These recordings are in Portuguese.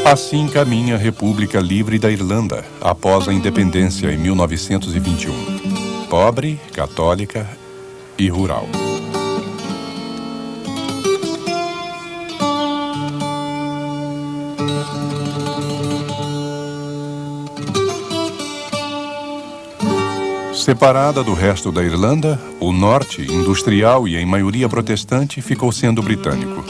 Assim caminha a República Livre da Irlanda, após a independência em 1921. Pobre, católica e rural. Separada do resto da Irlanda, o norte, industrial e em maioria protestante, ficou sendo britânico.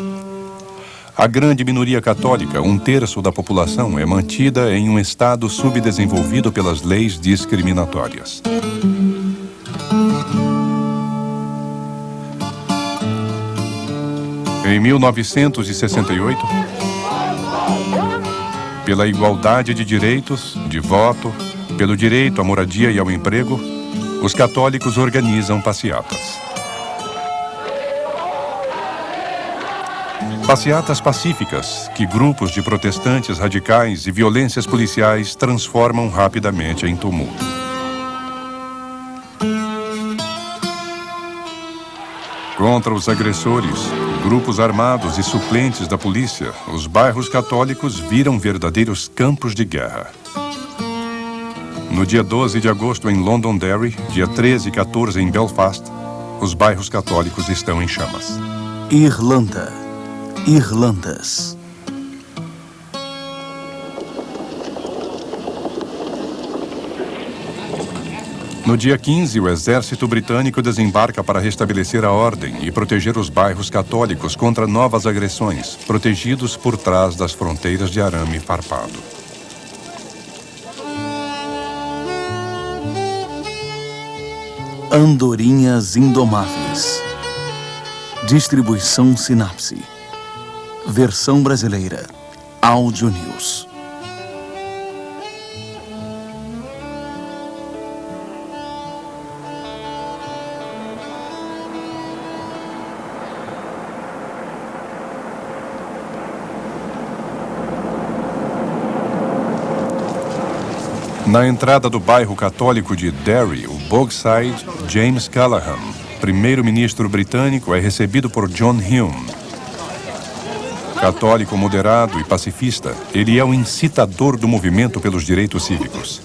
A grande minoria católica, 1/3 da população, é mantida em um estado subdesenvolvido pelas leis discriminatórias. Em 1968, pela igualdade de direitos, de voto, pelo direito à moradia e ao emprego, os católicos organizam passeatas. Passeatas pacíficas que grupos de protestantes radicais e violências policiais transformam rapidamente em tumulto. Contra os agressores, grupos armados e suplentes da polícia, os bairros católicos viram verdadeiros campos de guerra. No dia 12 de agosto em Londonderry, dia 13 e 14 em Belfast, os bairros católicos estão em chamas. Irlanda. Irlandas. No dia 15, o exército britânico desembarca para restabelecer a ordem e proteger os bairros católicos contra novas agressões, protegidos por trás das fronteiras de arame farpado. Andorinhas Indomáveis. Distribuição Sinapse. Versão brasileira. Áudio News. Na entrada do bairro católico de Derry, o Bogside, James Callaghan, primeiro-ministro britânico, é recebido por John Hume. Católico moderado e pacifista, ele é o incitador do movimento pelos direitos cívicos.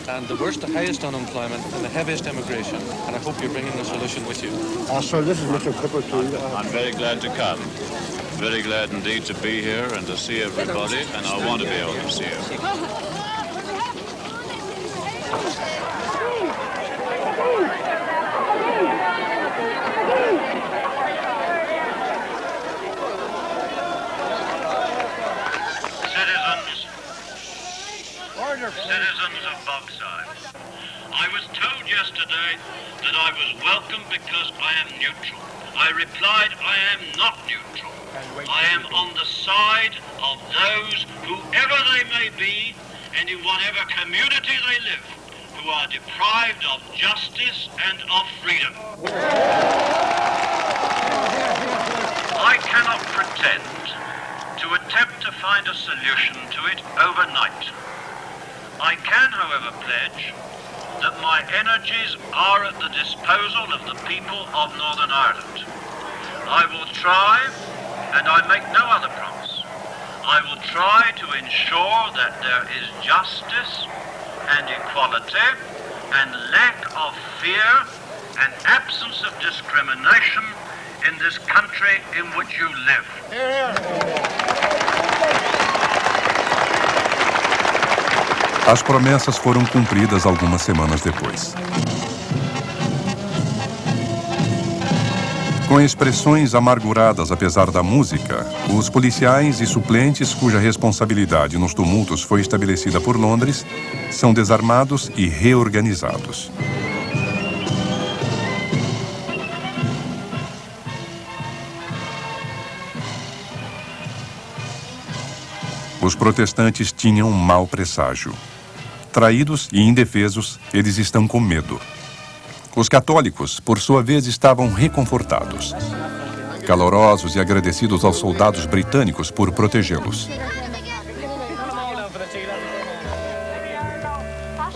And the worst, the highest unemployment and the heaviest immigration. And I hope you're bringing the solution with you. Sir, this is Mr. Cooper too. I'm very glad to come. Very glad indeed to be here and to see everybody, and I want to be able to see you. Citizens of Bogside, I was told yesterday that I was welcome because I am neutral. I replied, I am not neutral. I am on the side of those, whoever they may be, and in whatever community they live, who are deprived of justice and of freedom. I cannot pretend to attempt to find a solution to it overnight. I can, however, pledge that my energies are at the disposal of the people of Northern Ireland. I will try, and I make no other promise, I will try to ensure that there is justice and equality and lack of fear and absence of discrimination in this country in which you live. Hear, hear. As promessas foram cumpridas algumas semanas depois. Com expressões amarguradas apesar da música, os policiais e suplentes cuja responsabilidade nos tumultos foi estabelecida por Londres são desarmados e reorganizados. Os protestantes tinham um mau presságio. Traídos e indefesos, eles estão com medo. Os católicos, por sua vez, estavam reconfortados, calorosos e agradecidos aos soldados britânicos por protegê-los.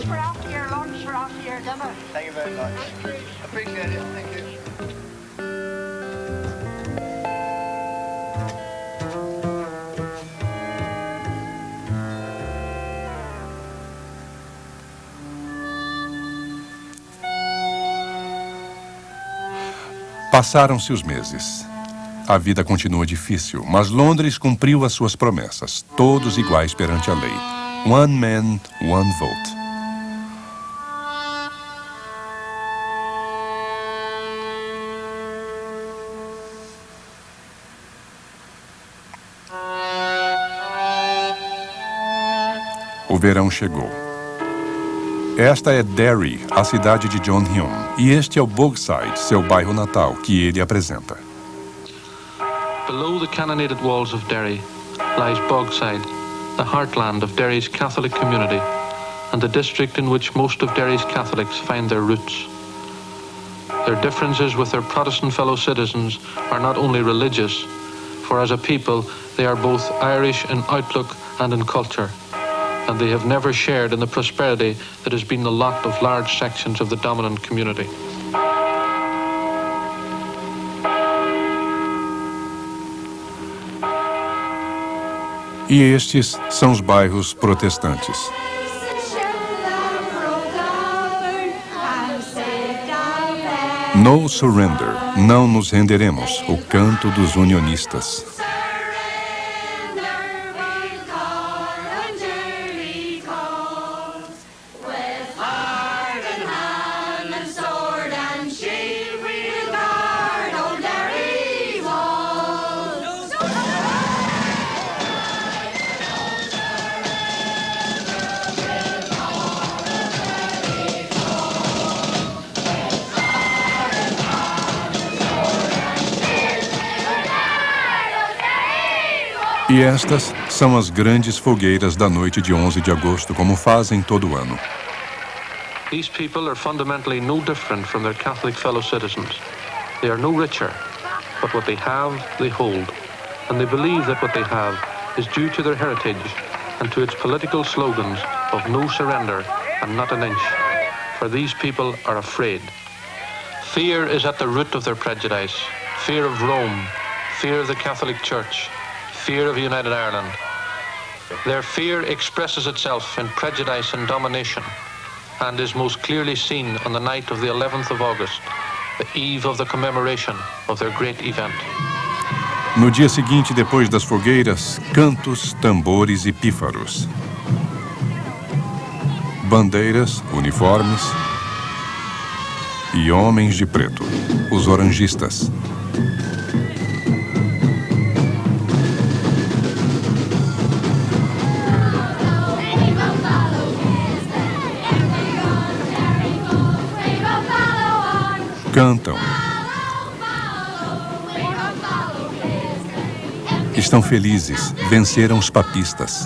much for after your lunch or after your dinner. Thank you very much. Appreciate it. Thank you. Passaram-se os meses. A vida continua difícil, mas Londres cumpriu as suas promessas, todos iguais perante a lei. One man, one vote. O verão chegou. Esta é Derry, a cidade de John Hume, e este é o Bogside, seu bairro natal, que ele apresenta. Below the cannonaded walls of Derry lies Bogside, the heartland of Derry's Catholic community, and the district in which most of Derry's Catholics find their roots. Their differences with their Protestant fellow citizens are not only religious, for as a people they are both Irish in outlook and in culture, and they have never shared in the prosperity that has been the lot of large sections of the dominant community. E estes são os bairros protestantes. No surrender, não nos renderemos, o canto dos unionistas. E estas são as grandes fogueiras da noite de 11 de agosto, como fazem todo ano. These people are fundamentally no different from their Catholic fellow citizens. They are no richer, but what they have, they hold. And they believe that what they have is due to their heritage and to its political slogans of no surrender and not an inch. For these people are afraid. Fear is at the root of their prejudice. Fear of Rome, fear of the Catholic Church, fear of United Ireland. Their fear expresses itself in prejudice and domination, and is most clearly seen on the night of the 11th of August, the eve of the commemoration of their great event. No dia seguinte, depois das fogueiras, cantos, tambores e pífaros. Bandeiras, uniformes e homens de preto, os orangistas. Cantam. Estão felizes, venceram os papistas.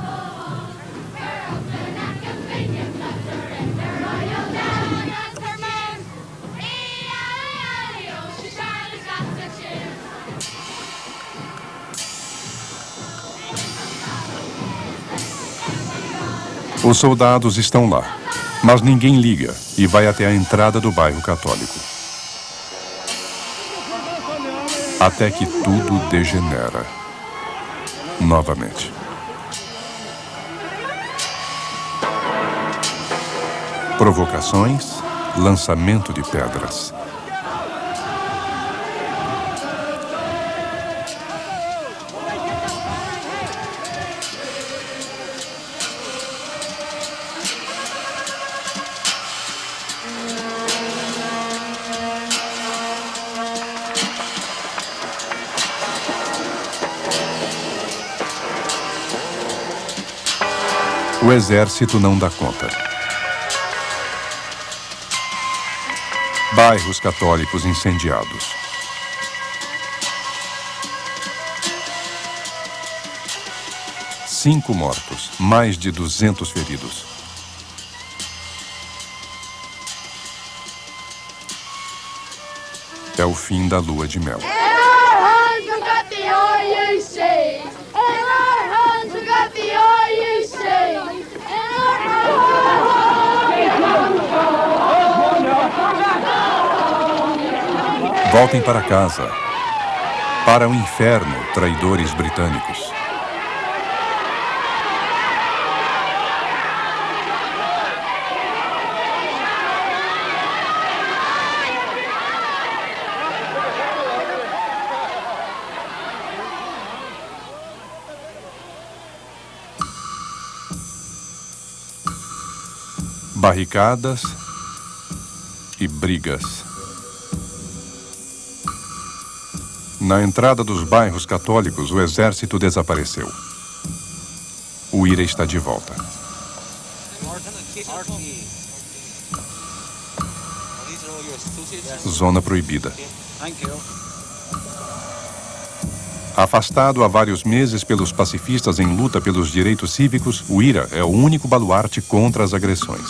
Os soldados estão lá, mas ninguém liga e vai até a entrada do bairro católico. Até que tudo degenera. Novamente. Provocações, lançamento de pedras. O exército não dá conta. Bairros católicos incendiados. Cinco mortos, mais de 200 feridos. É o fim da lua de mel. Voltem para casa. Para o inferno, traidores britânicos. Barricadas e brigas. Na entrada dos bairros católicos, o exército desapareceu. O IRA está de volta. Zona proibida. Afastado há vários meses pelos pacifistas em luta pelos direitos cívicos, o IRA é o único baluarte contra as agressões.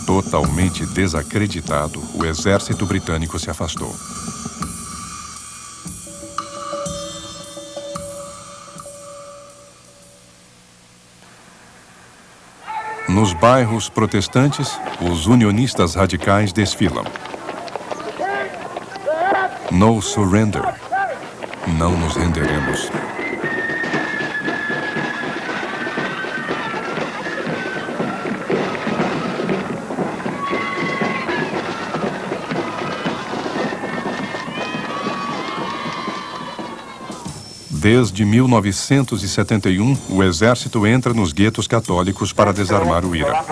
Totalmente desacreditado, o exército britânico se afastou. Nos bairros protestantes, os unionistas radicais desfilam. No surrender. Não nos renderemos. Desde 1971, o exército entra nos guetos católicos para desarmar o IRA.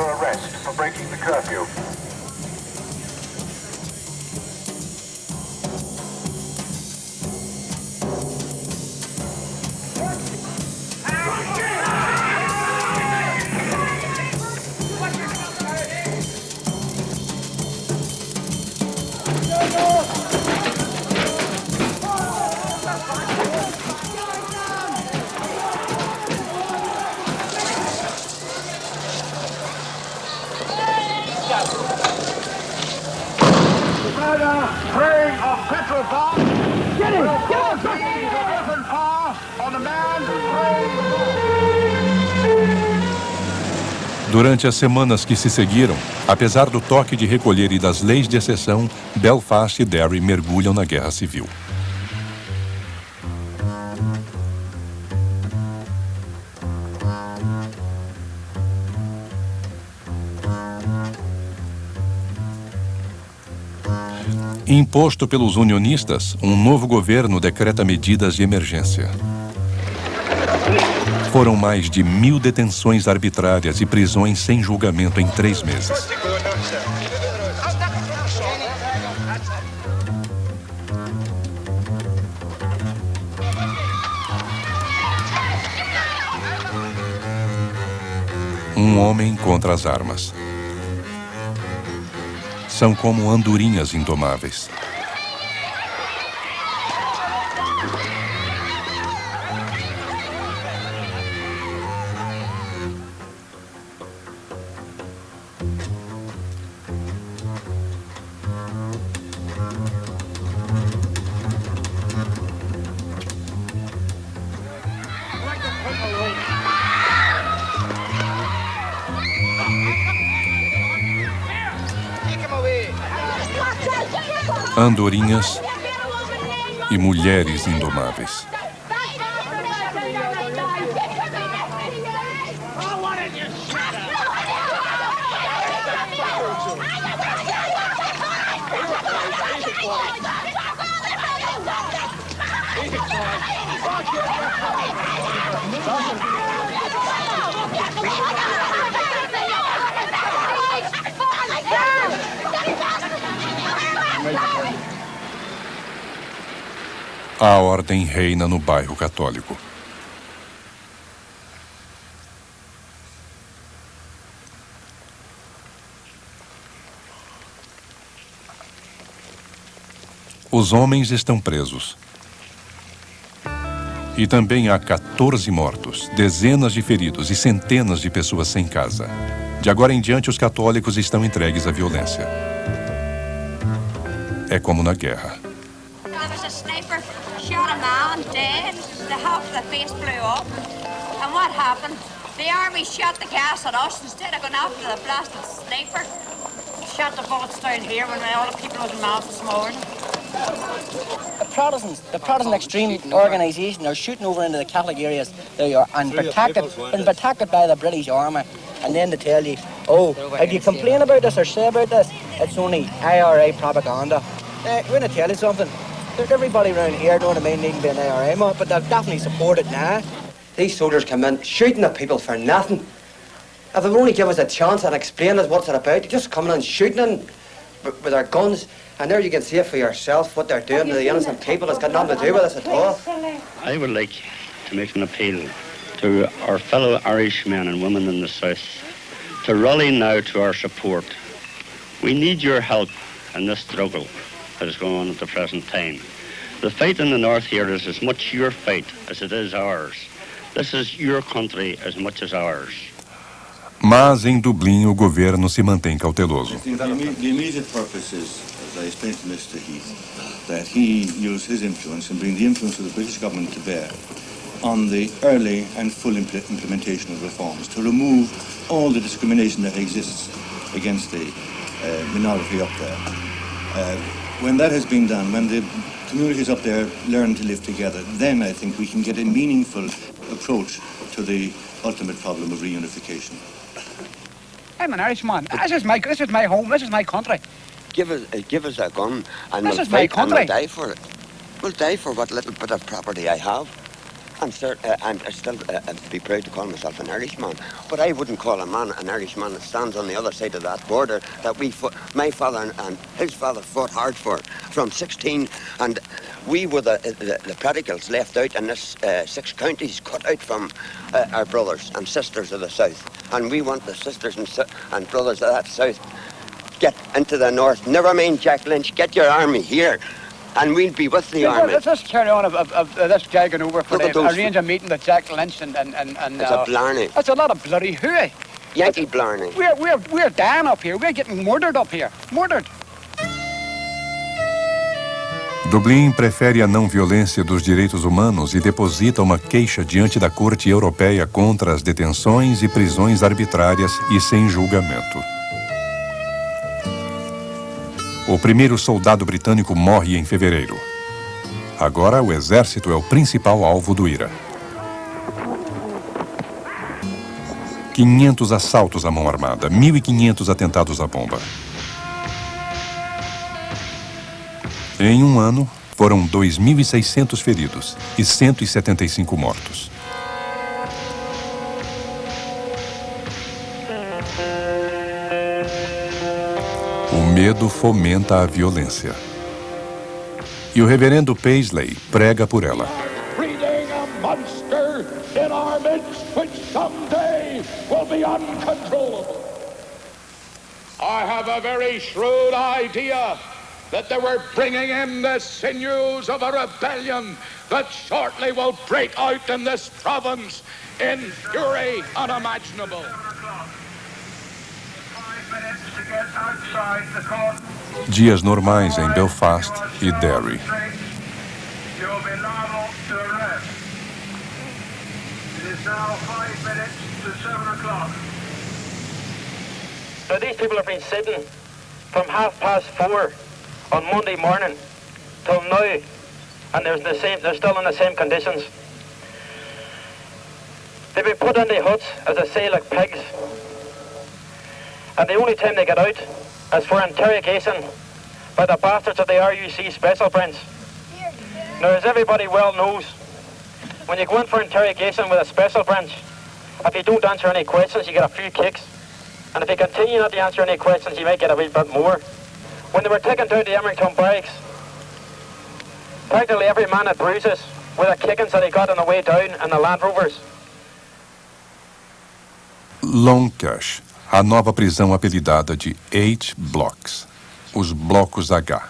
Durante as semanas que se seguiram, apesar do toque de recolher e das leis de exceção, Belfast e Derry mergulham na guerra civil. Imposto pelos unionistas, um novo governo decreta medidas de emergência. Foram mais de 1000 detenções arbitrárias e prisões sem julgamento em 3 meses. Um homem contra as armas. São como andorinhas indomáveis. Andorinhas e mulheres indomáveis. A ordem reina no bairro católico. Os homens estão presos. E também há 14 mortos, dezenas de feridos e centenas de pessoas sem casa. De agora em diante, os católicos estão entregues à violência. é como na guerra. There was a sniper, shot a man dead, the half of the face blew up. And what happened? The army shot the gas at us instead of going after the blasted sniper. Shot the bullets down here when all the people was in mass this morning. The Protestant extreme organisation are shooting over into the Catholic areas they are and protected by the British Army. And then they tell you, oh, if you complain about this or say about this, it's only IRA propaganda. We're going to tell you something. There's everybody around here, know what I mean, needn't be an IRA man, but they'll definitely support it now. These soldiers come in shooting at people for nothing. If they would only give us a chance and explain us what's it about, they're just coming and shooting in with their guns. And there you can see it for yourself, what they're doing to the innocent people. It's got nothing to do with us at all. I would like to make an appeal to our fellow Irish men and women in the South to rally now to our support. We need your help in this struggle that is going on at the present time. The fight in the north here is as much your fight as it is ours. This is your country as much as ours. Mas em Dublin o governo se mantém cauteloso. The immediate purpose is, as I explained to Mr. Heath, that he use his influence and bring the influence of the British government to bear on the early and full implementation of reforms to remove all the discrimination that exists against the minority up there. When that has been done, when the communities up there learn to live together, then I think we can get a meaningful approach to the ultimate problem of reunification. I'm an Irishman. This is my home. This is my country. Give us a gun and this we'll is my fight country. And we'll die for it. We'll die for what little bit of property I have. I'm still be proud to call myself an Irishman, but I wouldn't call a man an Irishman that stands on the other side of that border that my father and his father fought hard for from 16, and we were the prodigals left out in this 6 counties cut out from our brothers and sisters of the South, and we want the sisters and brothers of that South get into the North. Never mind Jack Lynch, get your army here. And we'll be with the army. Let's just carry on of this jagging over for the arrange a meeting with Jack Lynch and it's a blarney. That's a lot of bloody hooey. Yankee blarney. We're dying up here. We're getting murdered up here. Murdered. Dublin prefere a não violência dos direitos humanos e deposita uma queixa diante da Corte Europeia contra as detenções e prisões arbitrárias e sem julgamento. O primeiro soldado britânico morre em fevereiro. Agora o exército é o principal alvo do IRA. 500 assaltos à mão armada, 1.500 atentados à bomba. Em um ano, foram 2.600 feridos e 175 mortos. O medo fomenta a violência. E o reverendo Paisley prega por ela. Breeding a monster in our midst which someday will be uncontrollable. I have a very shrewd idea that they were bringing in the sinews of a rebellion that shortly will break out in this province in fury unimaginable. Dias normais em Belfast e Derry. So these people have been sitting from 4:30 on Monday morning till now, and they're still in the same conditions. They've been put in the huts, as I say, like pigs. And the only time they get out is for interrogation by the bastards of the RUC Special Branch. Now, as everybody well knows, when you go in for interrogation with a Special Branch, if you don't answer any questions, you get a few kicks. And if you continue not to answer any questions, you might get a wee bit more. When they were taken down to Emrington Barracks, practically every man had bruises with the kickings that he got on the way down in the Land Rovers. Longcash, a nova prisão apelidada de H-Blocks, os blocos H.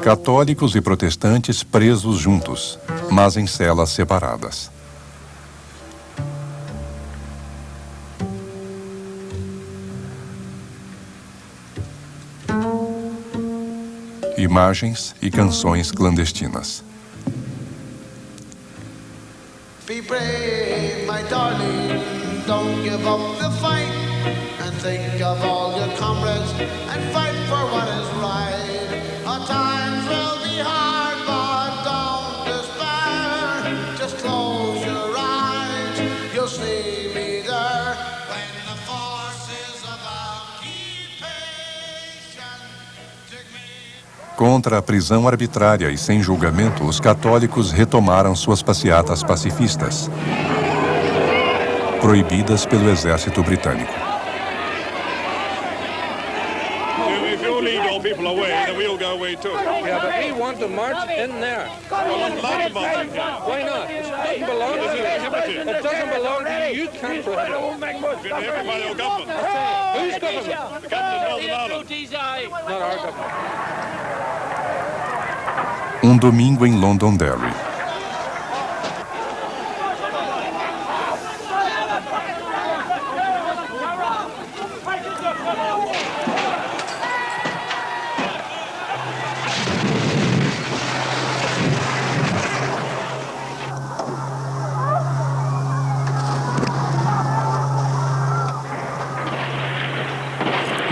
Católicos e protestantes presos juntos, mas em celas separadas. imagens e canções clandestinas. Be brave, my darling, don't give up the fight, and think of all your comrades, and fight for what is right. Times will be hard, but don't despair, just close your eyes, you'll see me there, when the forces of occupation take me. Contra a prisão arbitrária e sem julgamento, os católicos retomaram suas passeatas pacifistas, proibidas pelo exército britânico. If you lead all people away, then we'll go away too. Yeah, but we want to march in there. Why not? It doesn't belong to you. It doesn't belong to you. You can't prohibit it. Prohibited by your government. Whose government? The government of Northern Ireland. Not our government. Um domingo em Londonderry.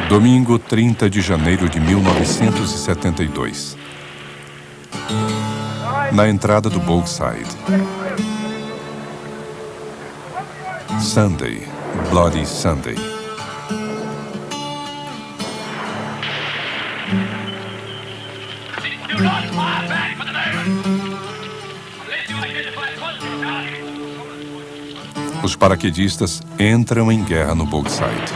Domingo 30 de janeiro de 1972. Na entrada do Bogside. Sunday, Bloody Sunday. Os paraquedistas entram em guerra no Bogside.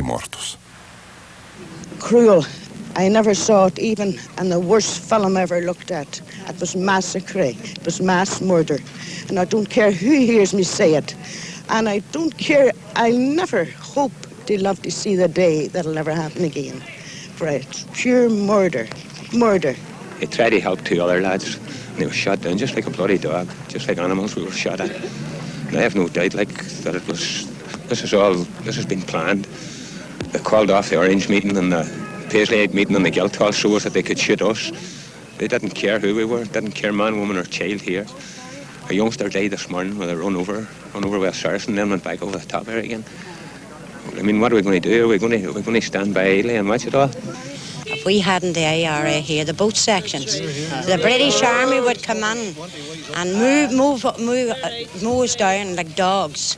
Mortos. Cruel. I never saw it even in the worst film I ever looked at. It was massacre. It was mass murder. And I don't care who hears me say it. And I don't care, I never hope they love to see the day that'll never happen again. For it's pure murder. Murder. He tried to help two other lads. And they were shot down just like a bloody dog. Just like animals we were shot at. And I have no doubt that it was... This has been planned. They called off the Orange meeting and the Paisley meeting and the Guildhall so that they could shoot us. They didn't care who we were, didn't care man, woman or child here. A youngster died this morning with a run over with a Saracen and then went back over the top here again. I mean, what are we going to do? Are we going to stand by idly and watch it all? If we hadn't the IRA here, the both sections, the British Army would come in and move us down like dogs.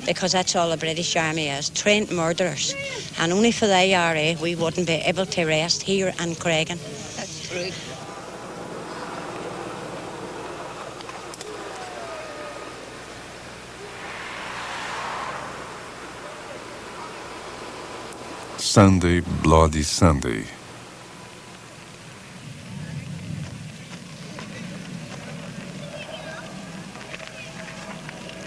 Because that's all the British Army is, trained murderers. And only for the IRA we wouldn't be able to rest here in Creggan. That's true. Sunday, Bloody Sunday.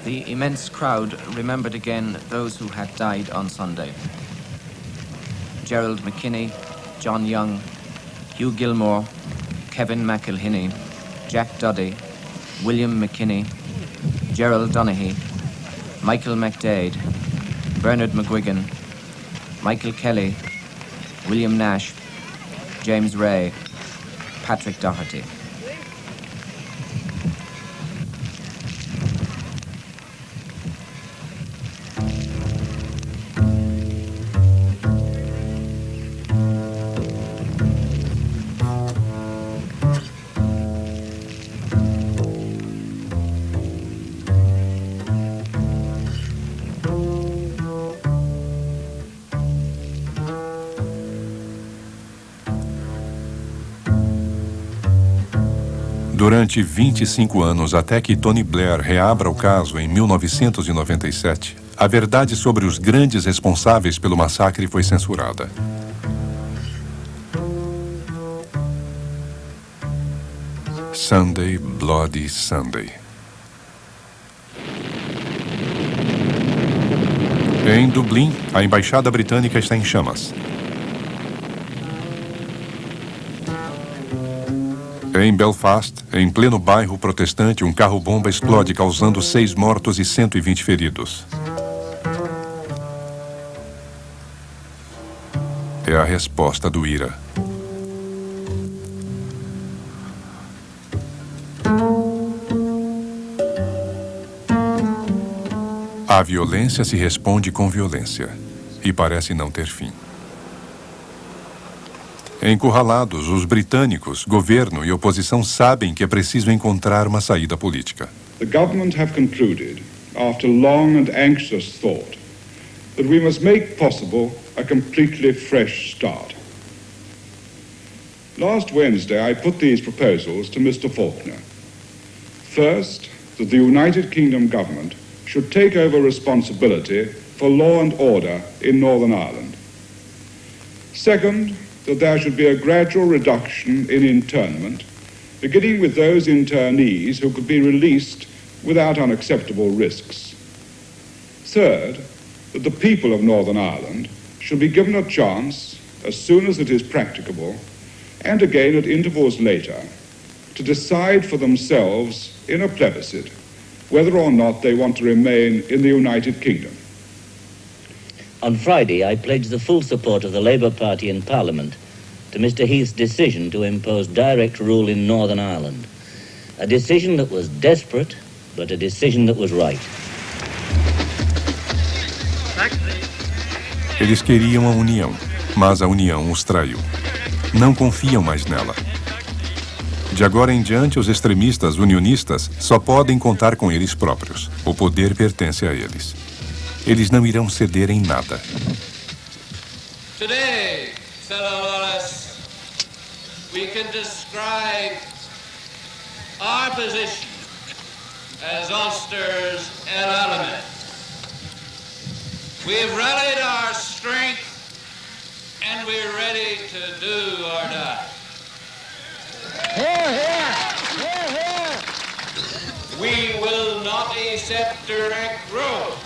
The immense crowd remembered again those who had died on Sunday. Gerald McKinney, John Young, Hugh Gilmore, Kevin McElhinney, Jack Duddy, William McKinney, Gerald Donaghy, Michael McDade, Bernard McGuigan, Michael Kelly, William Nash, James Ray, Patrick Doherty. Durante 25 anos, até que Tony Blair reabra o caso em 1997, a verdade sobre os grandes responsáveis pelo massacre foi censurada. Sunday, Bloody Sunday. Em Dublin, a embaixada britânica está em chamas. Em Belfast, em pleno bairro protestante, um carro-bomba explode, causando 6 mortos e 120 feridos. É a resposta do IRA. A violência se responde com violência e parece não ter fim. Encurralados, os britânicos, governo e oposição sabem que é preciso encontrar uma saída política. The government have concluded, after long and anxious thought, that we must make possible a completely fresh start. Last Wednesday, I put these proposals to Mr. Faulkner. First, that the United Kingdom government should take over responsibility for law and order in Northern Ireland. Second, that there should be a gradual reduction in internment, beginning with those internees who could be released without unacceptable risks. Third, that the people of Northern Ireland should be given a chance, as soon as it is practicable, and again at intervals later, to decide for themselves in a plebiscite whether or not they want to remain in the United Kingdom. On Friday, I pledged the full support of the Labour Party in Parliament to Mr. Heath's decision to impose direct rule in Northern Ireland. A decision that was desperate, but a decision that was right. Eles queriam a união, mas a união os traiu. Não confiam mais nela. De agora em diante, os extremistas unionistas só podem contar com eles próprios. O poder pertence a eles. Eles não irão ceder em nada. Today, fellow Wallace, we can describe our position as Ulster's El Alamein. We've rallied our strength and we're ready to do or die. Here, here! Here, here! We will not accept direct rule.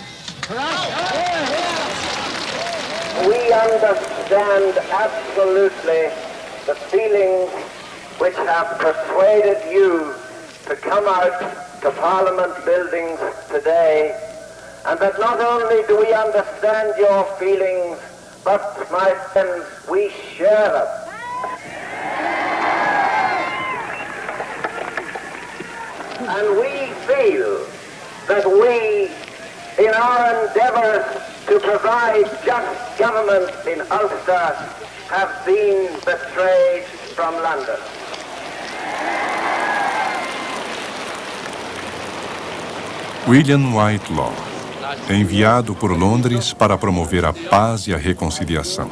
We understand absolutely the feelings which have persuaded you to come out to Parliament buildings today, and that not only do we understand your feelings, but, my friends, we share them. And we feel that we, in our endeavours to provide just government in Ulster, have been betrayed from London. William Whitelaw, enviado por Londres para promover a paz e a reconciliação.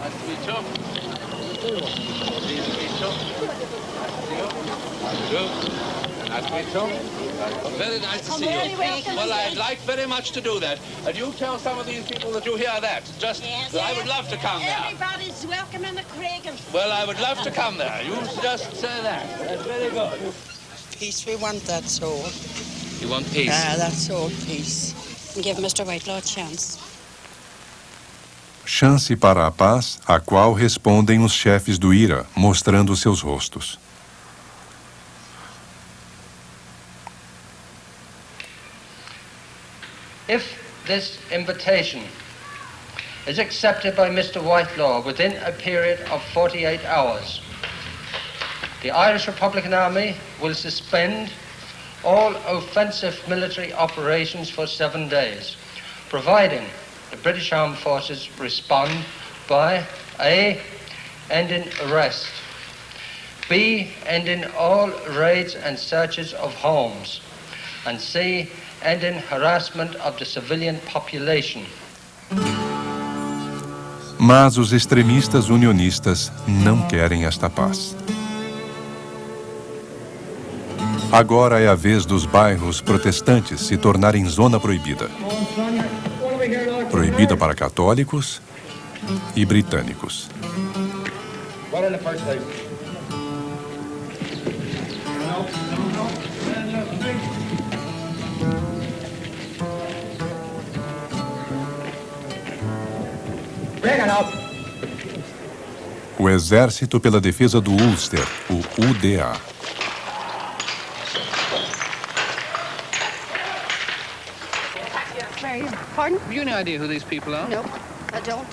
Very nice to see you. Well, I'd like very much to do that. And you tell some of these people that you hear that. Just, yes, I would love to come there. Everybody's welcome in the Craigan. Well, I would love to come there. You just say that. That's very good. Peace, we want that soul. You want peace? That's all peace. And give Mr. Whitelaw a chance. Chance para a paz, a qual respondem os chefes do IRA, mostrando seus rostos. If this invitation is accepted by Mr. Whitelaw within a period of 48 hours, the Irish Republican Army will suspend all offensive military operations for 7 days, providing the British Armed Forces respond by A, ending arrest, B, ending all raids and searches of homes, and C, ending harassment of the civilian population. Mas os extremistas unionistas não querem esta paz. Agora é a vez dos bairros protestantes se tornarem zona proibida. Proibida para católicos e britânicos. O Exército pela Defesa do Ulster, o UDA. Pardon? Have you any idea who these people are? No, I don't.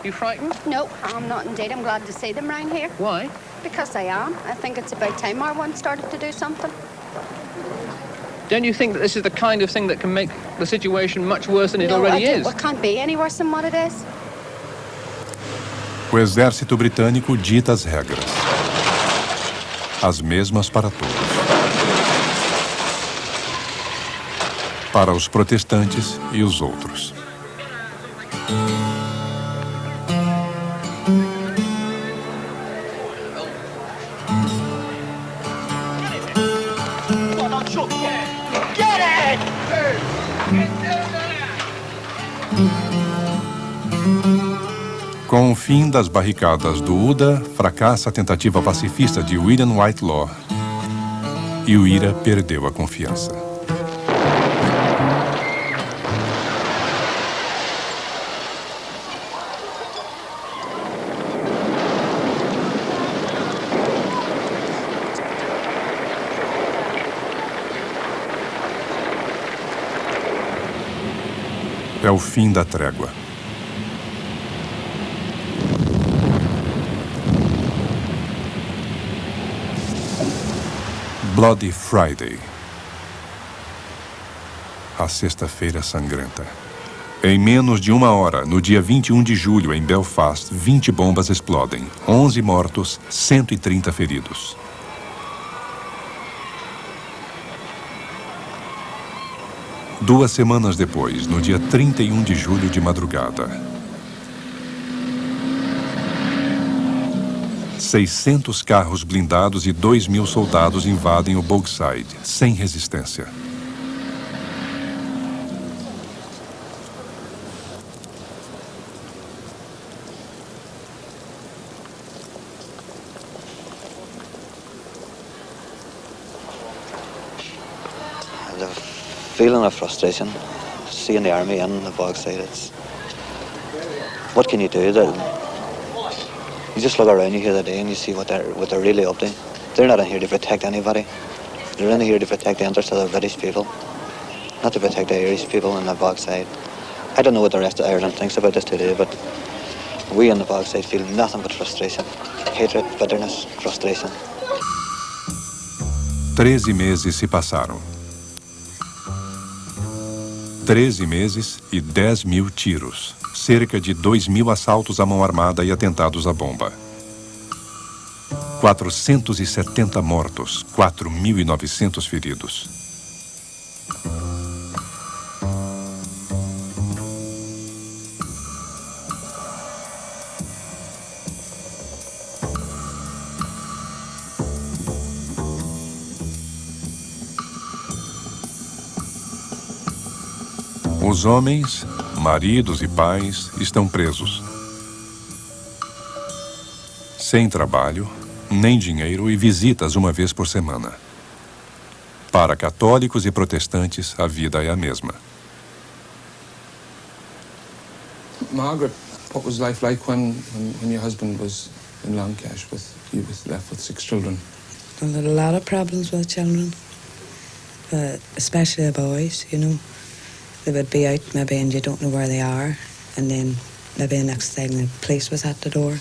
You frightened? No, I'm not indeed. I'm glad to see them round here. Why? Because I am. I think it's about time our one started to do something. Don't you think that this is the kind of thing that can make the situation much worse than it No, already I don't. is? It can't be any worse than what it is. O Exército Britânico dita as regras. As mesmas para todos. Para os protestantes e os outros. Com o fim das barricadas do UDA, fracassa a tentativa pacifista de William Whitelaw e o IRA perdeu a confiança. É o fim da trégua. Bloody Friday. A sexta-feira sangrenta. Em menos de uma hora, no dia 21 de julho, em Belfast, 20 bombas explodem. 11 mortos, 130 feridos. Duas semanas depois, no dia 31 de julho de madrugada, 600 carros blindados e 2.000 soldados invadem o Bogside, sem resistência. Feeling of frustration, seeing the army in the Bogside, it's... What can you do? You just look around you here today and you see what they're really up to. They're not in here to protect anybody. They're in here to protect the interests of the British people, not to protect the Irish people in the Bogside. I don't know what the rest of Ireland thinks about this today, but we in the Bogside feel nothing but frustration. Hatred, bitterness, frustration. 13 meses se passaram. 13 meses e 10.000 tiros. Cerca de 2.000 assaltos à mão armada e atentados à bomba. 470 mortos, 4.900 feridos. Os homens, maridos e pais estão presos. Sem trabalho, nem dinheiro e visitas uma vez por semana. Para católicos e protestantes, a vida é a mesma. Margaret, what was life like when your husband was in Lancash with you left with 6 children? Well, there were a lot of problems with children, especially the boys, you know. They would be out maybe and you don't know where they are, and then maybe the next thing the police was at the door.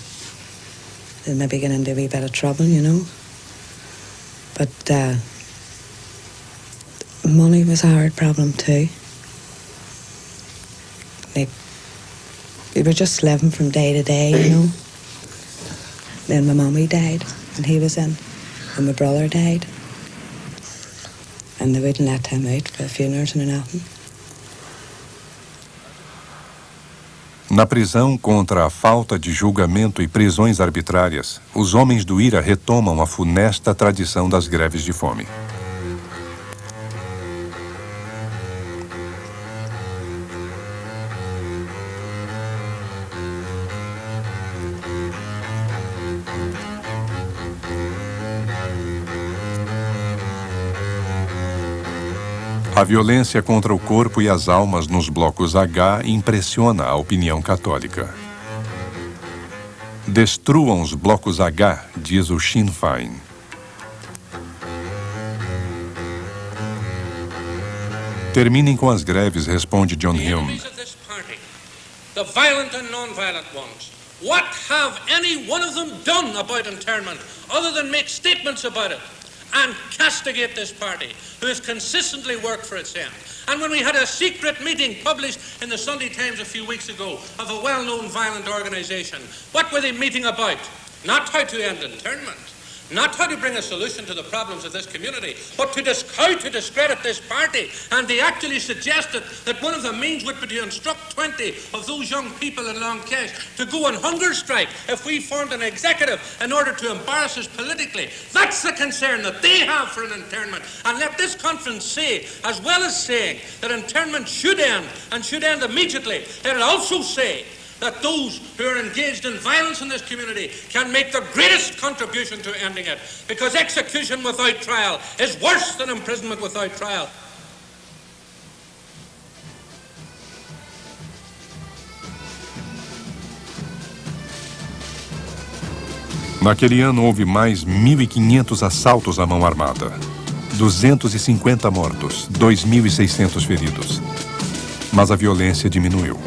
They'd maybe get into a wee bit of trouble, you know. But money was a hard problem too. Like, we were just living from day to day, you know. Then my mummy died, and he was in, and my brother died. And they wouldn't let him out for the funerals and nothing. Na prisão contra a falta de julgamento e prisões arbitrárias, os homens do IRA retomam a funesta tradição das greves de fome. A violência contra o corpo e as almas nos blocos H impressiona a opinião católica. Destruam os blocos H, diz o Sinn Féin. Terminem com as greves, responde John Hume. The violent and non-violent ones. What have any one of them done about internment other than make statements about it and castigate this party who has consistently worked for its end? And when we had a secret meeting published in the Sunday Times a few weeks ago of a well-known violent organisation, what were they meeting about? Not how to end internment, not how to bring a solution to the problems of this community, but how to discredit this party. And they actually suggested that one of the means would be to instruct 20 of those young people in Long Kesh to go on hunger strike if we formed an executive in order to embarrass us politically. That's the concern that they have for an internment. And let this conference say, as well as saying that internment should end and should end immediately, let it also say that those who are engaged in violence in this community can make the greatest contribution to ending it, because execution without trial is worse than imprisonment without trial. Naquele ano houve mais 1.500 assaltos à mão armada, 250 mortos, 2.600 feridos. Mas a violência diminuiu.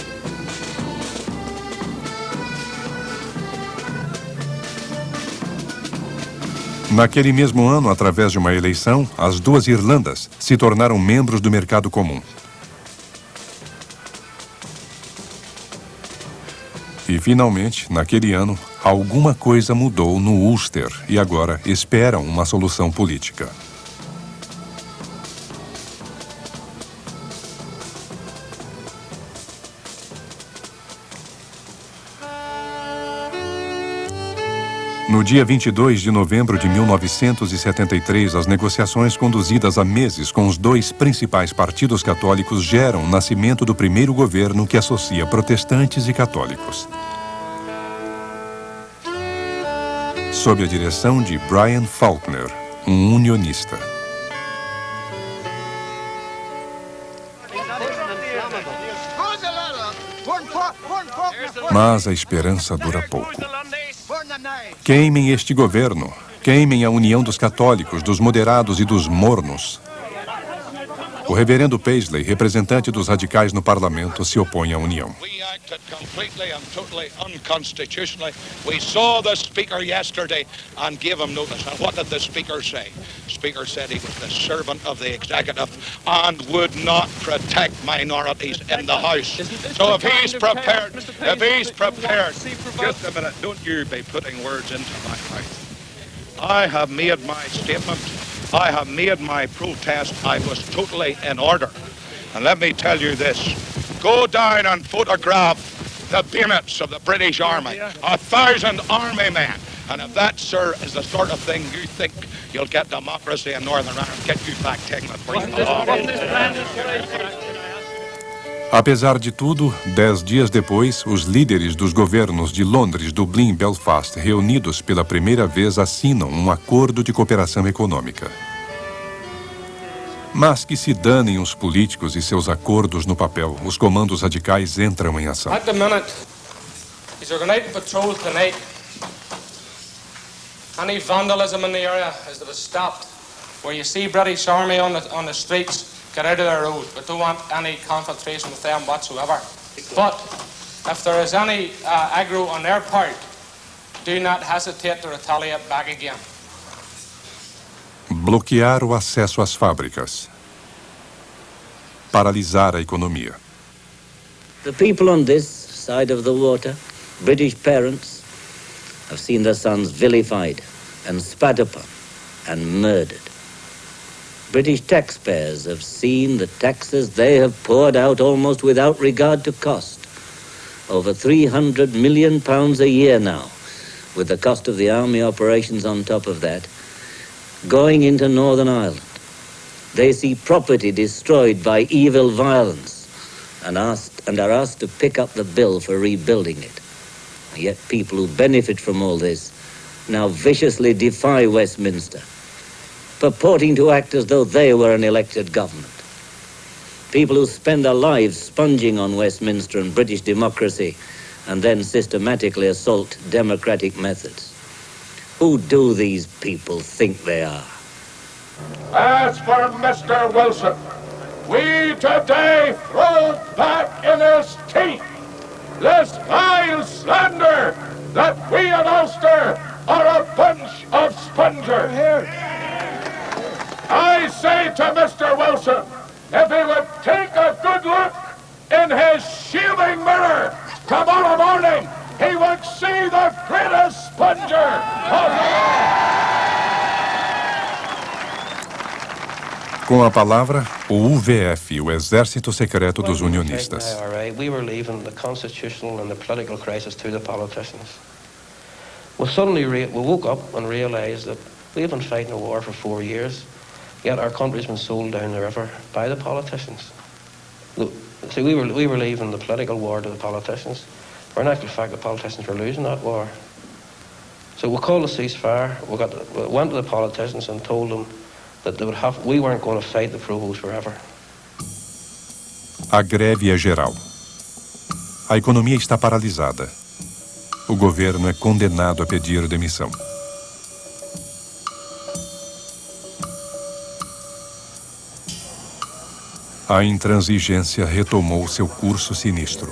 Naquele mesmo ano, através de uma eleição, as duas Irlandas se tornaram membros do mercado comum. E, finalmente, naquele ano, alguma coisa mudou no Ulster e agora esperam uma solução política. No dia 22 de novembro de 1973, as negociações conduzidas há meses com os dois principais partidos católicos geram o nascimento do primeiro governo que associa protestantes e católicos. Sob a direção de Brian Faulkner, um unionista. Mas a esperança dura pouco. Queimem este governo, queimem a união dos católicos, dos moderados e dos mornos. O reverendo Paisley, representante dos radicais no parlamento, se opõe à união. Completely and totally unconstitutionally. We saw the Speaker yesterday and gave him notice. And what did the Speaker say? The Speaker said he was the servant of the executive and would not protect minorities in the House. So if he's prepared, just a minute, don't you be putting words into my mouth. I have made my statement. I have made my protest. I was totally in order. And let me tell you this. Go down and photograph the bayonets of the British Army, 1,000 army men. And if that, sir, is the sort of thing you think you'll get democracy in Northern Ireland, get you back taking it where you belong. Apesar de tudo, 10 dias depois, os líderes dos governos de Londres, Dublin e Belfast, reunidos pela primeira vez, assinam um acordo de cooperação econômica. Mas que se danem os políticos e seus acordos no papel, os comandos radicais entram em ação. At the minute, he's organizing patrols tonight. Any vandalism in the area is to be stopped. Where you see British Army on the streets, get out of their road. We don't want any confrontation with them whatsoever. But if there is any aggro on their part, do not hesitate to retaliate back again. Bloquear o acesso às fábricas. Paralisar a economia. The people on this side of the water, British parents, have seen their sons vilified and spat upon and murdered. British taxpayers have seen the taxes they have poured out almost without regard to cost. Over £300 million a year now, with the cost of the army operations on top of that, going into Northern Ireland. They see property destroyed by evil violence and are asked to pick up the bill for rebuilding it. Yet people who benefit from all this now viciously defy Westminster, purporting to act as though they were an elected government. People who spend their lives sponging on Westminster and British democracy and then systematically assault democratic methods. Who do these people think they are? As for Mr. Wilson, we today throw back in his teeth this vile slander that we in Ulster are a bunch of spongers. I say to Mr. Wilson, if he would take a good look in his shielding mirror tomorrow morning, he would see the greatest sponger of all. Com a palavra, o UVF, o Exército Secreto dos Unionistas. We were leaving the constitutional and the political crisis to the politicians. We suddenly we woke up and realised that we've been fighting a war for 4 years, yet our country's been sold down the river by the politicians. See, we were leaving the political war to the politicians, where in actual fact the politicians were losing that war. So we called a ceasefire, we went to the politicians and told them that we weren't going to fight the Provost forever. A greve é geral. A economia está paralisada. O governo é condenado a pedir demissão. A intransigência retomou seu curso sinistro.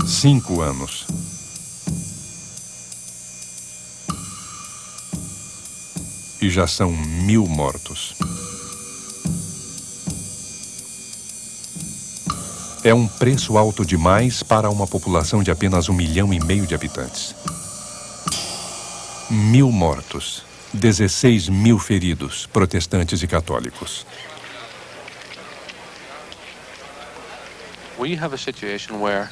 Cinco anos. E já são 1000 mortos. É um preço alto demais para uma população de apenas 1,5 milhão de habitantes. 1000 mortos, 16.000 feridos, protestantes e católicos. We have a situation where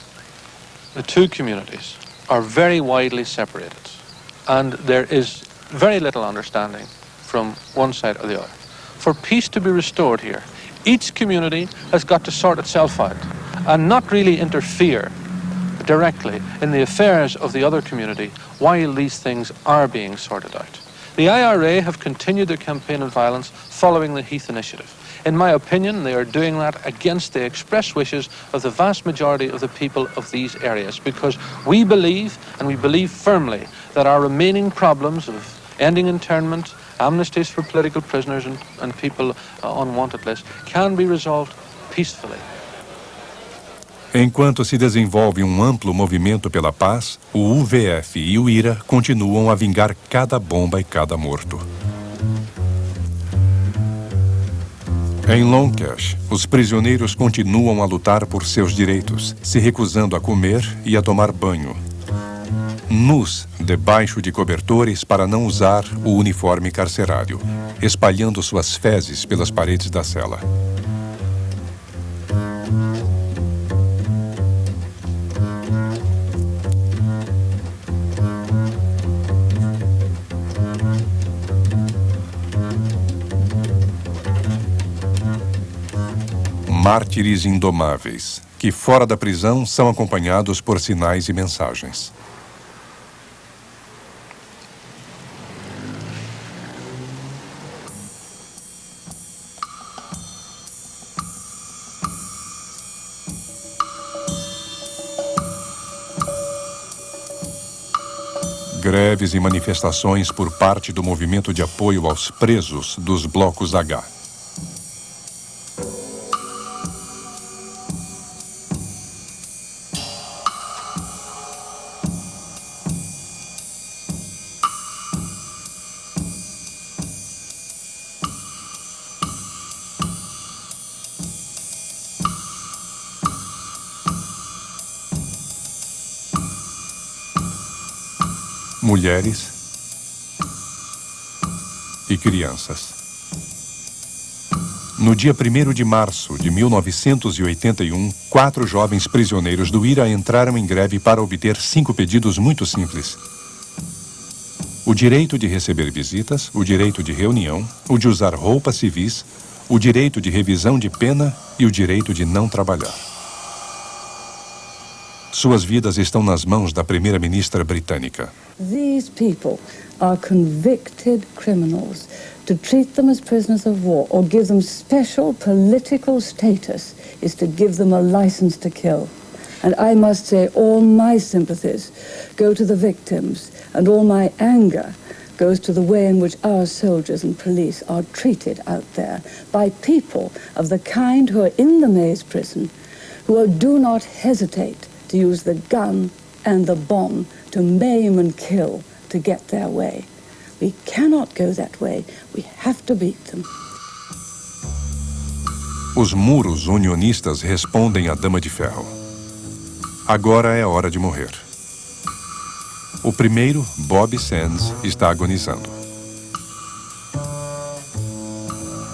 the two communities are very widely separated, and there is very little understanding from one side or the other. For peace to be restored here, each community has got to sort itself out and not really interfere directly in the affairs of the other community while these things are being sorted out. The IRA have continued their campaign of violence following the Heath Initiative. In my opinion, they are doing that against the express wishes of the vast majority of the people of these areas, because we believe, and we believe firmly, that our remaining problems of ending internment, amnesties for political prisoners and people on wanted lists can be resolved peacefully. Enquanto se desenvolve um amplo movimento pela paz, o UVF e o IRA continuam a vingar cada bomba e cada morto. Em Longcash, os prisioneiros continuam a lutar por seus direitos, se recusando a comer e a tomar banho. Nus debaixo de cobertores para não usar o uniforme carcerário, espalhando suas fezes pelas paredes da cela. Mártires indomáveis, que fora da prisão são acompanhados por sinais e mensagens. Greves e manifestações por parte do movimento de apoio aos presos dos blocos H. Mulheres e crianças. No dia 1º de março de 1981, 4 jovens prisioneiros do IRA entraram em greve para obter 5 pedidos muito simples. O direito de receber visitas, o direito de reunião, o de usar roupas civis, o direito de revisão de pena e o direito de não trabalhar. Suas vidas estão nas mãos da primeira-ministra britânica. These people are convicted criminals. To treat them as prisoners of war or give them special political status is to give them a license to kill. And I must say all my sympathies go to the victims, and all my anger goes to the way in which our soldiers and police are treated out there by people of the kind who are in the Maze prison, who do not hesitate to use the gun and the bomb to maim and kill to get their way. We cannot go that way. We have to beat them. Os muros unionistas respondem à Dama de Ferro. Agora é hora de morrer. O primeiro, Bob Sands, está agonizando.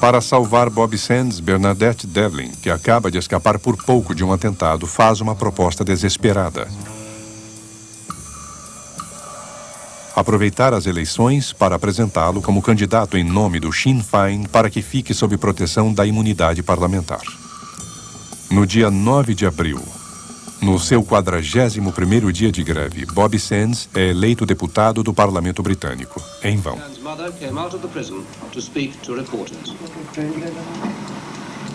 Para salvar Bob Sands, Bernadette Devlin, que acaba de escapar por pouco de um atentado, faz uma proposta desesperada. Aproveitar as eleições para apresentá-lo como candidato em nome do Sinn Féin para que fique sob proteção da imunidade parlamentar. No dia 9 de abril, no seu 41º dia de greve, Bob Sands é eleito deputado do Parlamento Britânico. Em vão.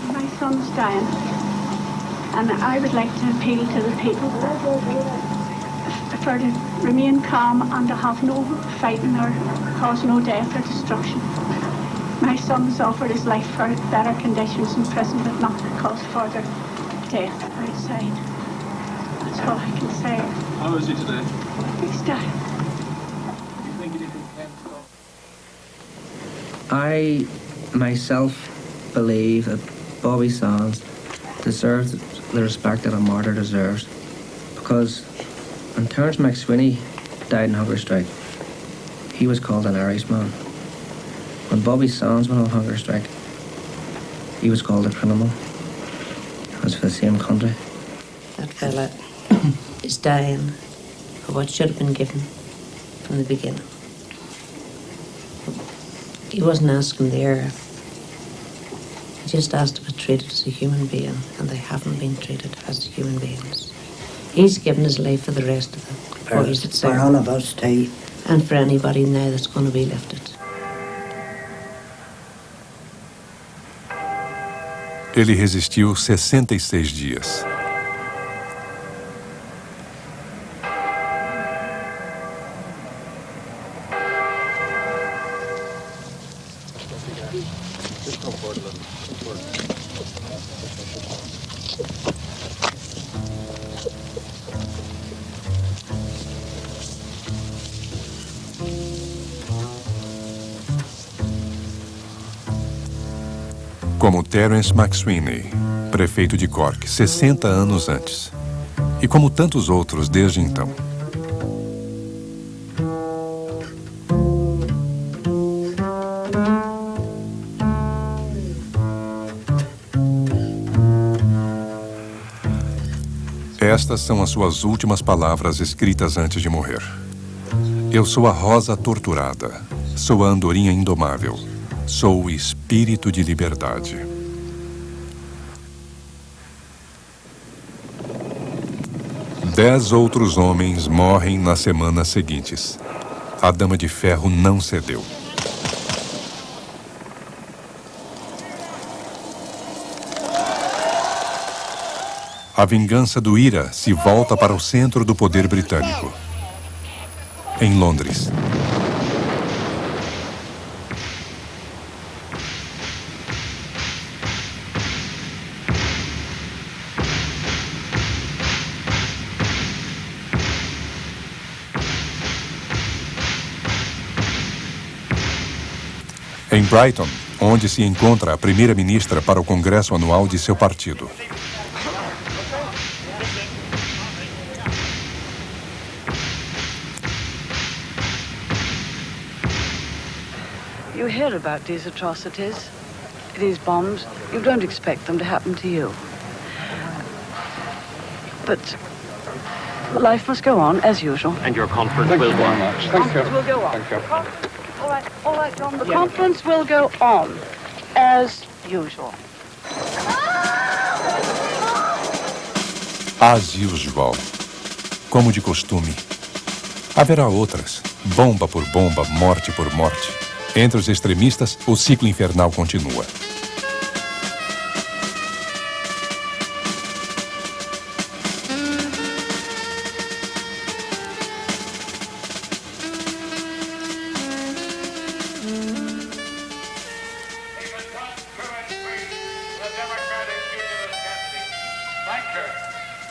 My son's dying, and I would like to appeal to the people for to remain calm and to have no fighting or cause no death or destruction. My son's offered his life for better conditions in prison, but not to cause further death outside. That's all I can say. How is he today? He's dying. I myself believe that Bobby Sands deserves the respect that a martyr deserves, because when Terence McSweeney died in hunger strike, he was called an Irishman. When Bobby Sands went on hunger strike, he was called a criminal. It was for the same country. That fella is dying for what should have been given from the beginning. He wasn't asking there. He just asked to be treated as a human being, and they haven't been treated as human beings. He's given his life for the rest of the boys that serve. For all of us, too. And for anybody now that's going to be lifted. Ele resistiu 66 dias. Como Terence McSweeney, prefeito de Cork, 60 anos antes. E como tantos outros desde então. Estas são as suas últimas palavras escritas antes de morrer. Eu sou a rosa torturada, sou a andorinha indomável. Sou o espírito de liberdade. Dez outros homens morrem nas semanas seguintes. A Dama de Ferro não cedeu. A vingança do IRA se volta para o centro do poder britânico. Em Londres. Em Brighton, onde se encontra a primeira-ministra para o congresso anual de seu partido. You hear about these atrocities, these bombs. You don't expect them to happen to you. But life must go on, as usual. And your conference will go on. Thank you. Will go on. Thank you. All right, John. The conference will go on as usual. As usual. Como de costume. Haverá outras. Bomba por bomba, morte por morte. Entre os extremistas, o ciclo infernal continua.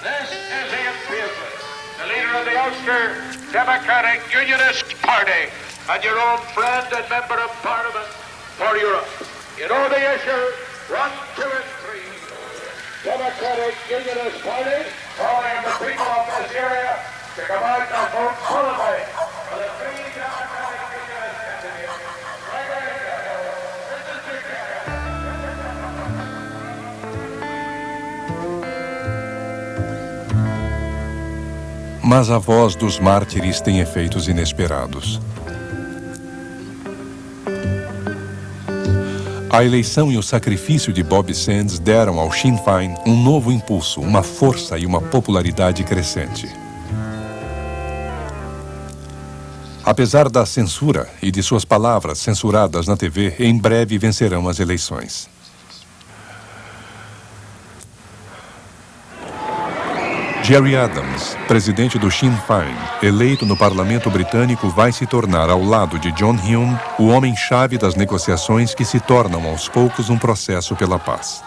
This is Ian Beasley, the leader of the Ulster Democratic Unionist Party, and your own friend and member of Parliament for Europe. You know the issue, 1, 2 and 3. Democratic Unionist Party calling the people of this area to come out and vote solidly for the three Democratic Unionist candidates. Mas a voz dos mártires tem efeitos inesperados. A eleição e o sacrifício de Bob Sands deram ao Sinn Féin um novo impulso, uma força e uma popularidade crescente. Apesar da censura e de suas palavras censuradas na TV, em breve vencerão as eleições. Gerry Adams, presidente do Sinn Féin, eleito no parlamento britânico, vai se tornar, ao lado de John Hume, o homem-chave das negociações que se tornam, aos poucos, um processo pela paz.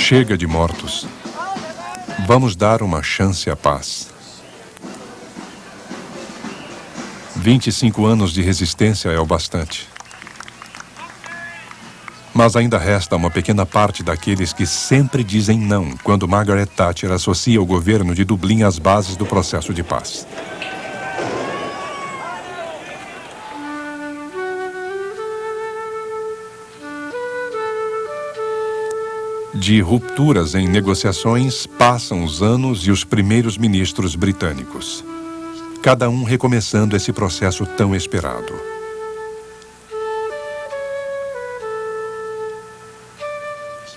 Chega de mortos. Vamos dar uma chance à paz. 25 anos de resistência é o bastante. Mas ainda resta uma pequena parte daqueles que sempre dizem não quando Margaret Thatcher associa o governo de Dublin às bases do processo de paz. De rupturas em negociações, passam os anos e os primeiros ministros britânicos. Cada um recomeçando esse processo tão esperado.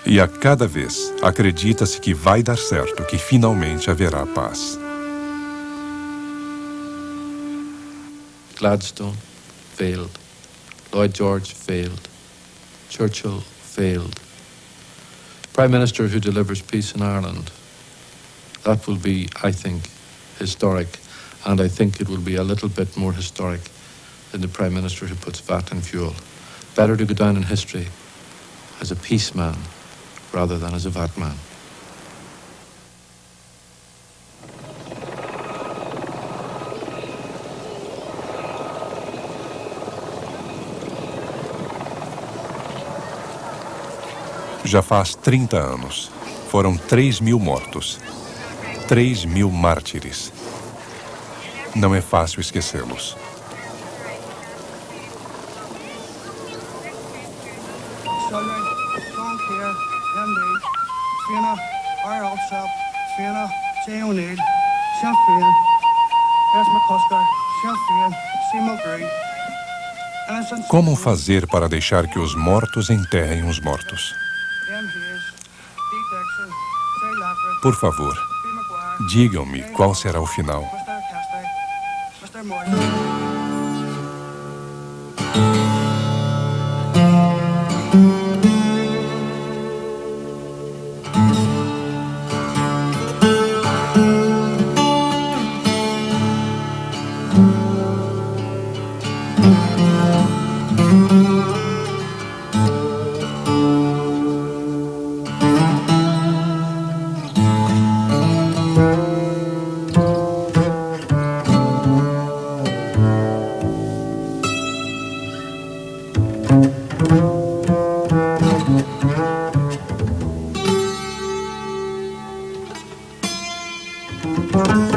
E a cada vez acredita-se que vai dar certo, que finalmente haverá paz. Gladstone failed. Lloyd George failed. Churchill failed. Prime Minister who delivers peace in Ireland. That will be, I think, historic, and I think it will be a little bit more historic than the Prime Minister who puts VAT in fuel. Better to go down in history as a peace man rather than as a VAT man. Já faz 30 anos. Foram 3.000 mortos. 3.000 mártires. Não é fácil esquecê-los. Como fazer para deixar que os mortos enterrem os mortos? Por favor, digam-me qual será o final. Thank you.